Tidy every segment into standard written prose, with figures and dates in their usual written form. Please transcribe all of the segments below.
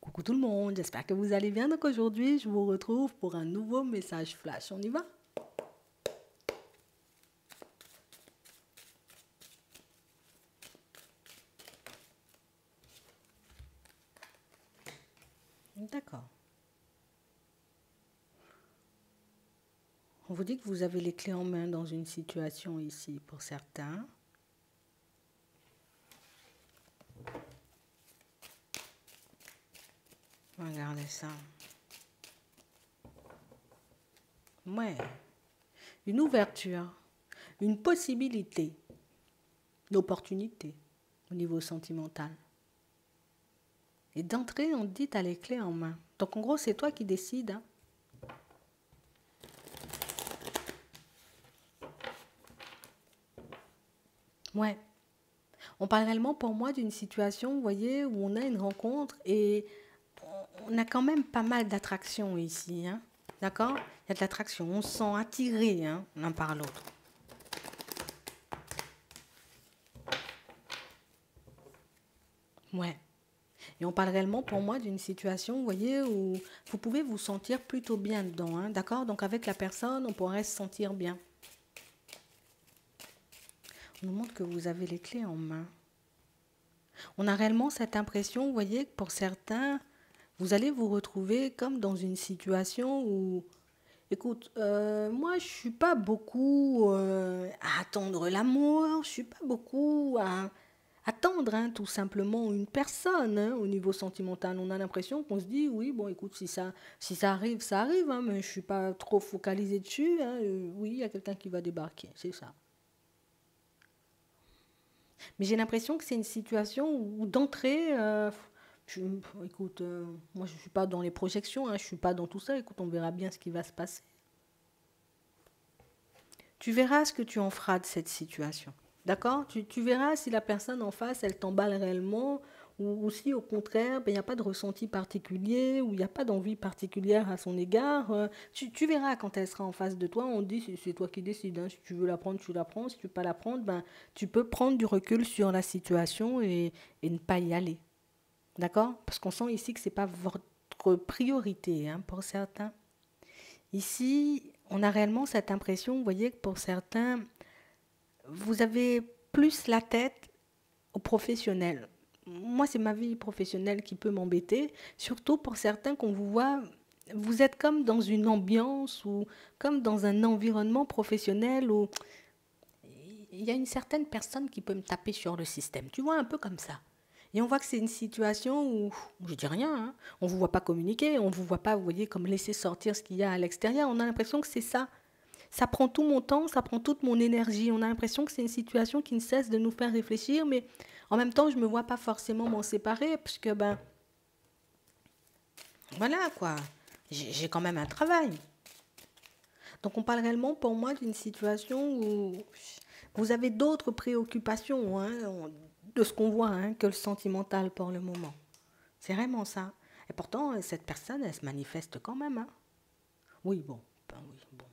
Coucou tout le monde, j'espère que vous allez bien. Donc aujourd'hui, je vous retrouve pour un nouveau message flash. On y va? D'accord. On vous dit que vous avez les clés en main dans une situation ici pour certains. Regardez ça. Ouais. Une ouverture, une possibilité, l'opportunité au niveau sentimental. Et d'entrée, on te dit, t'as les clés en main. Donc en gros, c'est toi qui décides. Hein. Ouais. On parle réellement pour moi d'une situation, vous voyez, où on a une rencontre et on a quand même pas mal d'attraction ici. Hein. D'accord? Il y a de l'attraction. On se sent attiré hein, l'un par l'autre. Ouais. Et on parle réellement pour moi d'une situation, vous voyez, où vous pouvez vous sentir plutôt bien dedans. Hein, d'accord? Donc avec la personne, on pourrait se sentir bien. On nous montre que vous avez les clés en main. On a réellement cette impression, vous voyez, que pour certains, vous allez vous retrouver comme dans une situation où, écoute, moi je suis pas beaucoup à attendre l'amour, je suis pas beaucoup à attendre hein, tout simplement une personne hein, au niveau sentimental. On a l'impression qu'on se dit, oui, bon écoute, si ça arrive, ça arrive, hein, mais je suis pas trop focalisé dessus. Hein, oui, il y a quelqu'un qui va débarquer, c'est ça. Mais j'ai l'impression que c'est une situation où d'entrée, écoute, moi je ne suis pas dans les projections, hein, je ne suis pas dans tout ça, écoute, on verra bien ce qui va se passer. Tu verras ce que tu en feras de cette situation. D'accord? Tu verras si la personne en face, elle t'emballe réellement, ou si au contraire, ben, il n'y a pas de ressenti particulier, ou il n'y a pas d'envie particulière à son égard. Tu verras quand elle sera en face de toi, on dit c'est toi qui décides. Hein. Si tu veux la prendre, tu la prends. Si tu ne veux pas la prendre, ben, tu peux prendre du recul sur la situation et ne pas y aller. D'accord? Parce qu'on sent ici que ce n'est pas votre priorité hein, pour certains. Ici, on a réellement cette impression, vous voyez, que pour certains, vous avez plus la tête au professionnel. Moi, c'est ma vie professionnelle qui peut m'embêter, surtout pour certains qu'on vous voit, vous êtes comme dans une ambiance ou comme dans un environnement professionnel où il y a une certaine personne qui peut me taper sur le système. Tu vois, un peu comme ça. Et on voit que c'est une situation où, je dis rien, hein, on ne vous voit pas communiquer, on ne vous voit pas, vous voyez, comme laisser sortir ce qu'il y a à l'extérieur. On a l'impression que c'est ça. Ça prend tout mon temps, ça prend toute mon énergie. On a l'impression que c'est une situation qui ne cesse de nous faire réfléchir, mais en même temps, je ne me vois pas forcément m'en séparer, puisque, ben, voilà, quoi. J'ai quand même un travail. Donc, on parle réellement, pour moi, d'une situation où vous avez d'autres préoccupations, hein, de ce qu'on voit, hein, que le sentimental pour le moment. C'est vraiment ça. Et pourtant, cette personne, elle se manifeste quand même. Hein. Oui, bon, ben oui, bon.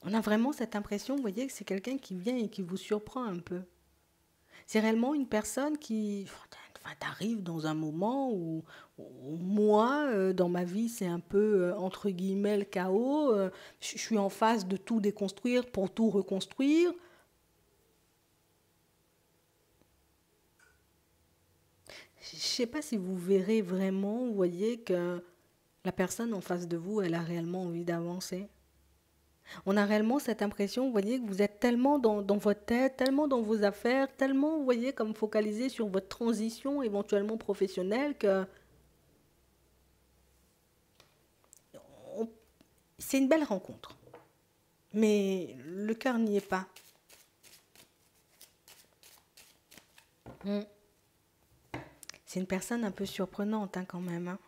On a vraiment cette impression, vous voyez, que c'est quelqu'un qui vient et qui vous surprend un peu. C'est réellement une personne qui... Enfin, t'arrives dans un moment où moi, dans ma vie, c'est un peu, entre guillemets, le chaos. Je suis en phase de tout déconstruire pour tout reconstruire. Je ne sais pas si vous verrez vraiment, vous voyez, que la personne en face de vous, elle a réellement envie d'avancer. On a réellement cette impression, vous voyez, que vous êtes tellement dans votre tête, tellement dans vos affaires, tellement, vous voyez, comme focalisé sur votre transition éventuellement professionnelle que on- c'est une belle rencontre. Mais le cœur n'y est pas. Mm. C'est une personne un peu surprenante hein, quand même. Hein.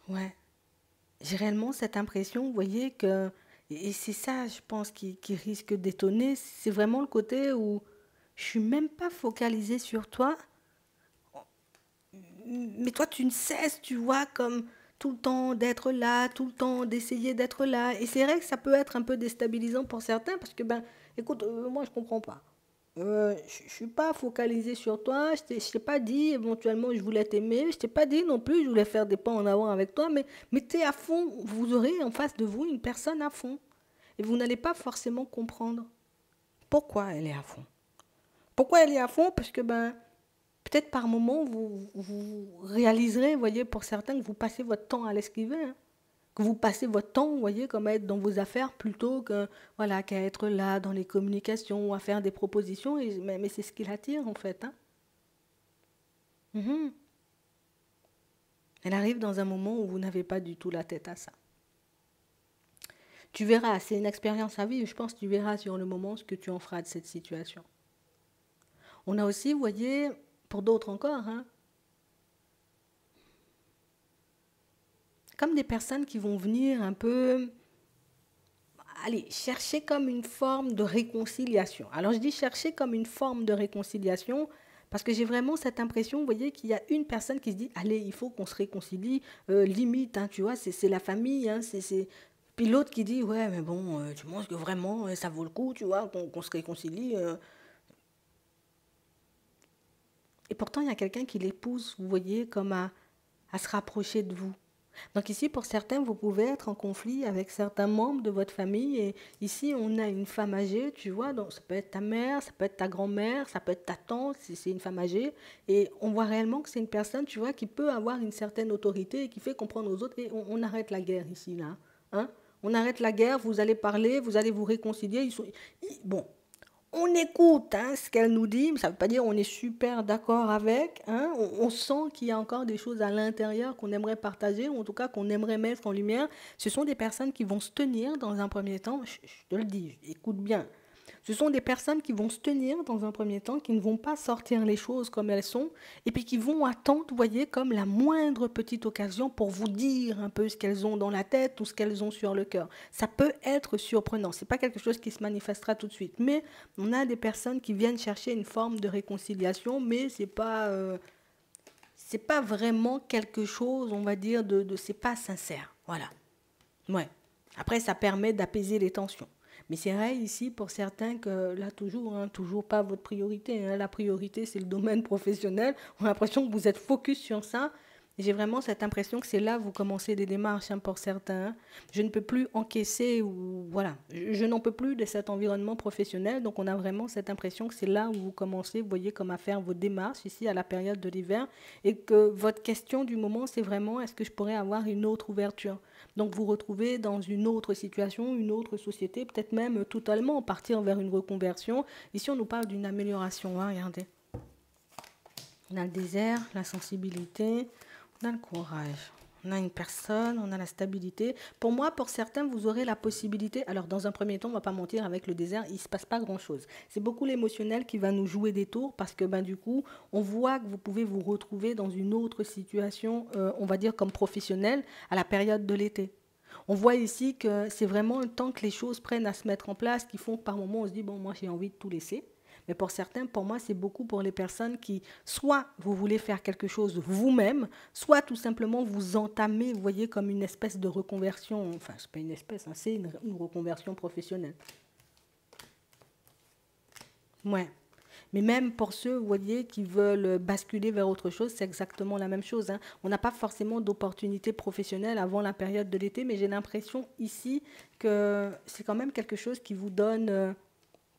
Ouais. J'ai réellement cette impression, vous voyez, que... Et c'est ça, je pense, qui risque d'étonner. C'est vraiment le côté où je suis même pas focalisée sur toi, mais toi, tu ne cesses, tu vois, comme tout le temps d'être là, tout le temps d'essayer d'être là. Et c'est vrai que ça peut être un peu déstabilisant pour certains parce que, ben, écoute, moi, je comprends pas. Je suis pas focalisé sur toi, je t'ai pas dit éventuellement je voulais t'aimer, je t'ai pas dit non plus je voulais faire des pas en avant avec toi, mais tu es à fond, vous aurez en face de vous une personne à fond. Et vous n'allez pas forcément comprendre pourquoi elle est à fond. Pourquoi elle est à fond? Parce que ben, peut-être par moment, vous réaliserez, vous voyez, pour certains, que vous passez votre temps à l'esquiver, hein. Que vous passez votre temps, vous voyez, comme à être dans vos affaires plutôt que, voilà, qu'à être là dans les communications ou à faire des propositions. Mais c'est ce qui l'attire, en fait, hein. Mhm. Elle arrive dans un moment où vous n'avez pas du tout la tête à ça. Tu verras, c'est une expérience à vivre. Je pense que tu verras sur le moment ce que tu en feras de cette situation. On a aussi, vous voyez, pour d'autres encore, hein, comme des personnes qui vont venir un peu, allez, chercher comme une forme de réconciliation. Alors je dis chercher comme une forme de réconciliation parce que j'ai vraiment cette impression, vous voyez, qu'il y a une personne qui se dit, allez, il faut qu'on se réconcilie, limite, hein, tu vois, c'est la famille, hein, c'est. Puis l'autre qui dit, ouais, mais bon, tu penses que vraiment ça vaut le coup, tu vois, qu'on se réconcilie. Et pourtant, il y a quelqu'un qui les pousse, vous voyez, comme à se rapprocher de vous. Donc ici, pour certains, vous pouvez être en conflit avec certains membres de votre famille. Et ici, on a une femme âgée, tu vois. Donc ça peut être ta mère, ça peut être ta grand-mère, ça peut être ta tante, si c'est une femme âgée. Et on voit réellement que c'est une personne, tu vois, qui peut avoir une certaine autorité et qui fait comprendre aux autres. Et on arrête la guerre ici, là. Hein. On arrête la guerre, vous allez parler, vous allez vous réconcilier. Bon, on écoute hein, ce qu'elle nous dit, mais ça ne veut pas dire qu'on est super d'accord avec. Hein, on sent qu'il y a encore des choses à l'intérieur qu'on aimerait partager, ou en tout cas qu'on aimerait mettre en lumière. Ce sont des personnes qui vont se tenir dans un premier temps, je te le dis, écoute bien, ce sont des personnes qui vont se tenir dans un premier temps, qui ne vont pas sortir les choses comme elles sont, et puis qui vont attendre, vous voyez, comme la moindre petite occasion pour vous dire un peu ce qu'elles ont dans la tête ou ce qu'elles ont sur le cœur. Ça peut être surprenant, ce n'est pas quelque chose qui se manifestera tout de suite, mais on a des personnes qui viennent chercher une forme de réconciliation, mais c'est pas vraiment quelque chose, on va dire, c'est pas sincère. Voilà. Ouais. Après, ça permet d'apaiser les tensions. Mais c'est vrai ici pour certains que là toujours, hein, toujours pas votre priorité. Hein. La priorité c'est le domaine professionnel. On a l'impression que vous êtes focus sur ça. J'ai vraiment cette impression que c'est là que vous commencez des démarches hein, pour certains. Hein. Je ne peux plus encaisser ou voilà, je n'en peux plus de cet environnement professionnel. Donc on a vraiment cette impression que c'est là où vous commencez, vous voyez, comme à faire vos démarches ici à la période de l'hiver et que votre question du moment c'est vraiment est-ce que je pourrais avoir une autre ouverture. Donc vous retrouvez dans une autre situation, une autre société, peut-être même totalement partir vers une reconversion. Ici, on nous parle d'une amélioration. Hein, regardez. On a le désert, la sensibilité, on a le courage. On a une personne, on a la stabilité. Pour moi, pour certains, vous aurez la possibilité. Alors, dans un premier temps, on ne va pas mentir, avec le désert, il ne se passe pas grand-chose. C'est beaucoup l'émotionnel qui va nous jouer des tours parce que, ben, du coup, on voit que vous pouvez vous retrouver dans une autre situation, on va dire comme professionnelle, à la période de l'été. On voit ici que c'est vraiment le temps que les choses prennent à se mettre en place qui font que par moment, on se dit, bon, moi, j'ai envie de tout laisser. Mais pour certains, pour moi, c'est beaucoup pour les personnes qui, soit vous voulez faire quelque chose vous-même, soit tout simplement vous entamez, vous voyez, comme une espèce de reconversion. Enfin, c'est pas une espèce, hein, c'est une reconversion professionnelle. Ouais. Mais même pour ceux, vous voyez, qui veulent basculer vers autre chose, c'est exactement la même chose. Hein. On n'a pas forcément d'opportunités professionnelles avant la période de l'été, mais j'ai l'impression ici que c'est quand même quelque chose qui vous donne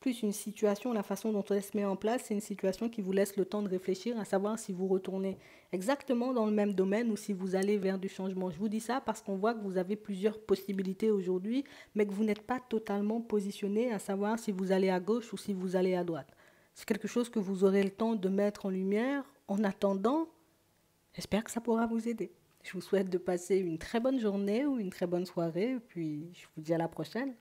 plus une situation, la façon dont elle se met en place, c'est une situation qui vous laisse le temps de réfléchir, à savoir si vous retournez exactement dans le même domaine ou si vous allez vers du changement. Je vous dis ça parce qu'on voit que vous avez plusieurs possibilités aujourd'hui, mais que vous n'êtes pas totalement positionné, à savoir si vous allez à gauche ou si vous allez à droite. C'est quelque chose que vous aurez le temps de mettre en lumière. En attendant, j'espère que ça pourra vous aider. Je vous souhaite de passer une très bonne journée ou une très bonne soirée, puis je vous dis à la prochaine.